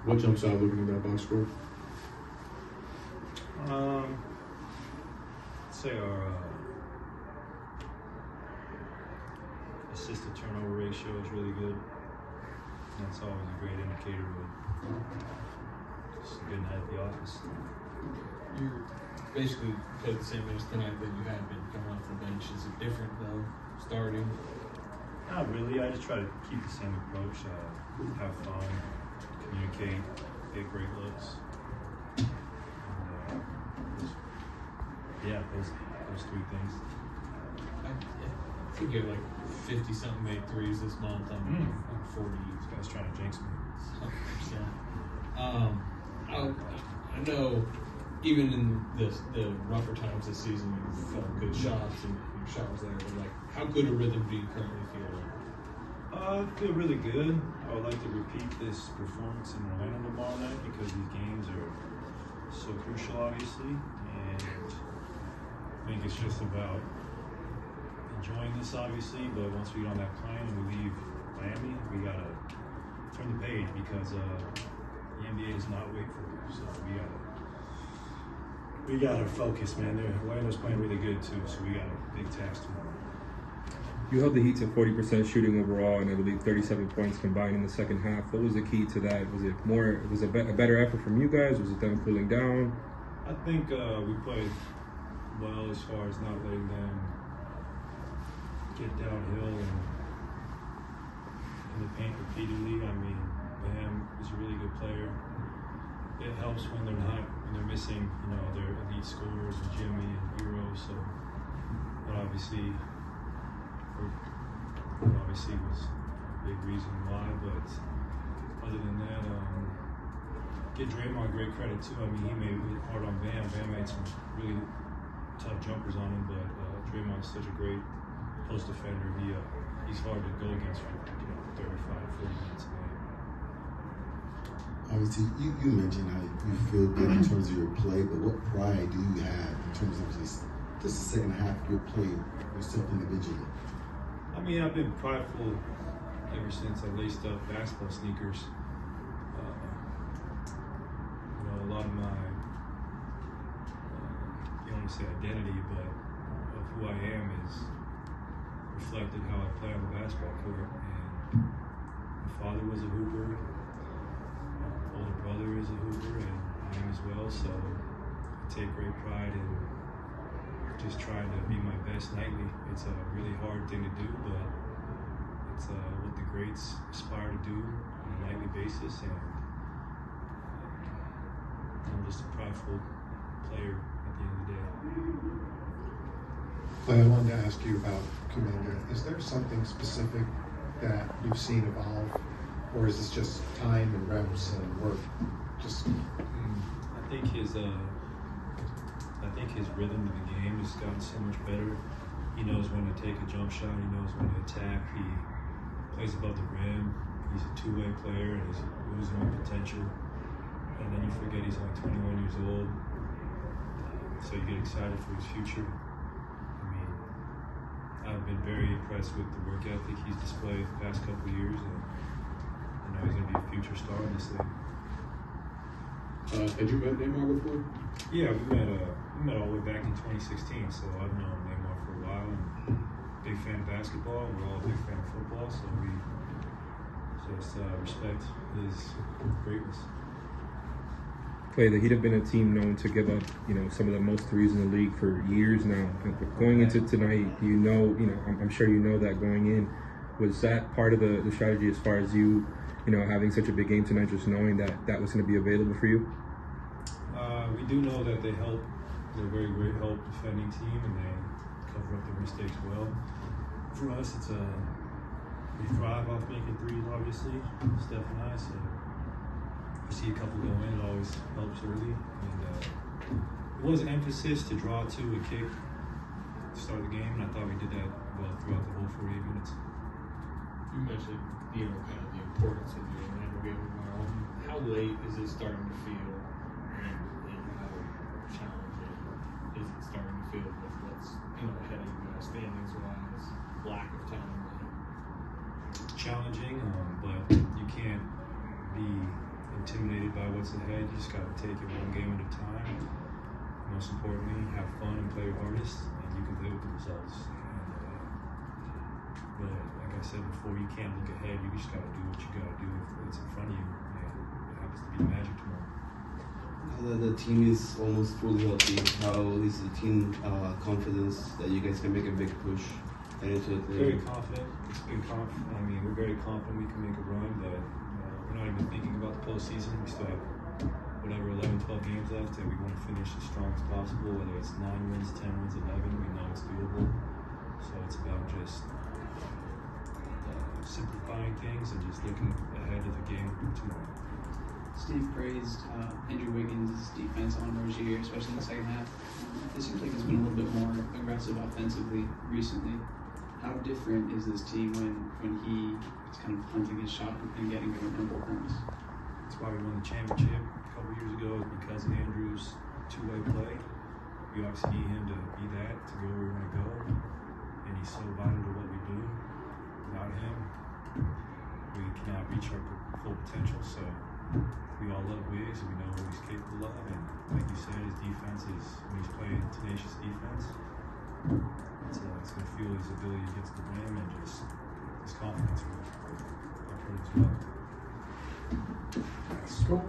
What jumps out looking at that box score? I'd say our assist to turnover ratio is really good. That's always a great indicator of just a good night at the office. You basically played the same minutes tonight that you had been coming off the bench. Is it different though, starting? Not really. I just try to keep the same approach. Have fun, communicate, get great looks. And, yeah, those three things. I think you had like 50-something made threes this month. I'm 40. This guy's trying to jinx me. 100%. I know even in the rougher times this season, you felt good shots and your shot was there. But like, how good a rhythm do you currently feel? I feel really good. I would like to repeat this performance in Orlando tomorrow night because these games are so crucial, obviously. And I think it's just about enjoying this, obviously. But once we get on that plane and we leave Miami, we gotta turn the page because the NBA does not wait for you. So we gotta focus, man. Orlando's playing really good too, so we got a big task tomorrow. You held the Heat to 40% shooting overall, and I believe 37 points combined in the second half. What was the key to that? Was it a better effort from you guys? Was it them cooling down? I think we played well as far as not letting them get downhill and in the paint repeatedly. I mean, Bam is a really good player. It helps when they're missing, their elite scorers, Jimmy and Hero. So, but obviously was a big reason why. But other than that, give Draymond great credit too. I mean, he made it hard on Bam. Bam made some really tough jumpers on him, but Draymond's such a great post defender. He's hard to go against for 35, 40 minutes a game. Obviously, you mentioned how you feel good in terms of your play, but what pride do you have in terms of just the second half of your play yourself individually? I mean, I've been prideful ever since I laced up basketball sneakers. A lot of my, you don't want to say identity, but of who I am is reflected how I play on the basketball court. And my father was a hooper, my older brother is a hooper, and I am as well. So I take great pride in just trying to be my best nightly. It's a really hard thing to do, but it's what the greats aspire to do on a nightly basis. And I'm just a prideful player at the end of the day. Klay, I wanted to ask you about Kuminga. Is there something specific that you've seen evolve, or is this just time and reps and work? I think his rhythm of the game has gotten so much better. He knows when to take a jump shot. He knows when to attack. He plays above the rim. He's a two-way player, and he's oozing with potential. And then you forget he's only 21 years old. So you get excited for his future. I mean, I've been very impressed with the work ethic he's displayed the past couple of years, and I know he's going to be a future star in this league. Had you met Neymar before? Yeah, we met all the way back in 2016, so I've known Neymar for a while, and big fan of basketball, and we're all a big fan of football, so we just respect his greatness. Klay, the Heat have been a team known to give up, some of the most threes in the league for years now. Going into tonight, I'm sure you know that going in. Was that part of the strategy as far as you having such a big game tonight, just knowing that was going to be available for you? We do know that they help. They're a very great help defending team, and they cover up their mistakes well. For us, we thrive off making threes, obviously, Steph and I, so we see a couple go in, it always helps early. And it was an emphasis to draw to a kick to start the game, and I thought we did that well throughout the whole 48 minutes. You mentioned, kind of the importance of the Orlando game tomorrow. How late is it starting to feel, and how challenging is it starting to feel with what's ahead of you guys, standings-wise, lack of time? Challenging, but you can't be in intimidated by what's ahead. You just got to take it one game at a time. Most importantly, have fun and play your hardest, and you can live with the results. But like I said before, you can't look ahead. You just got to do what you got to do with what's in front of you, and it happens to be Magic tomorrow. Now that the team is almost fully healthy, how is the team confidence that you guys can make a big push into the Very confident. It's been I mean, we're very confident we can make a run, but we're not even thinking about the postseason. We still have whatever 11, 12 games left, and we want to finish as strong as possible. Whether it's 9 wins, 10 wins, 11, we know it's doable. So it's about just simplifying things and just looking ahead of the game tomorrow. Steve praised Andrew Wiggins' defense on Rozier, especially in the second half. It seems like it's been a little bit more aggressive offensively recently. How different is this team when he is kind of hunting his shot and getting there with no points? That's why we won the championship a couple years ago, is because of Andrew's two-way play. We obviously need him to be that, to go where we want to go, and he's so vital to what we do. Without him, we cannot reach our full potential. So we all love Wiggs, and we know what he's capable of. And like you said, his defense is, when he's playing tenacious defense, it's going to fuel his ability to get to the rim and just his confidence will improve as well. Cool.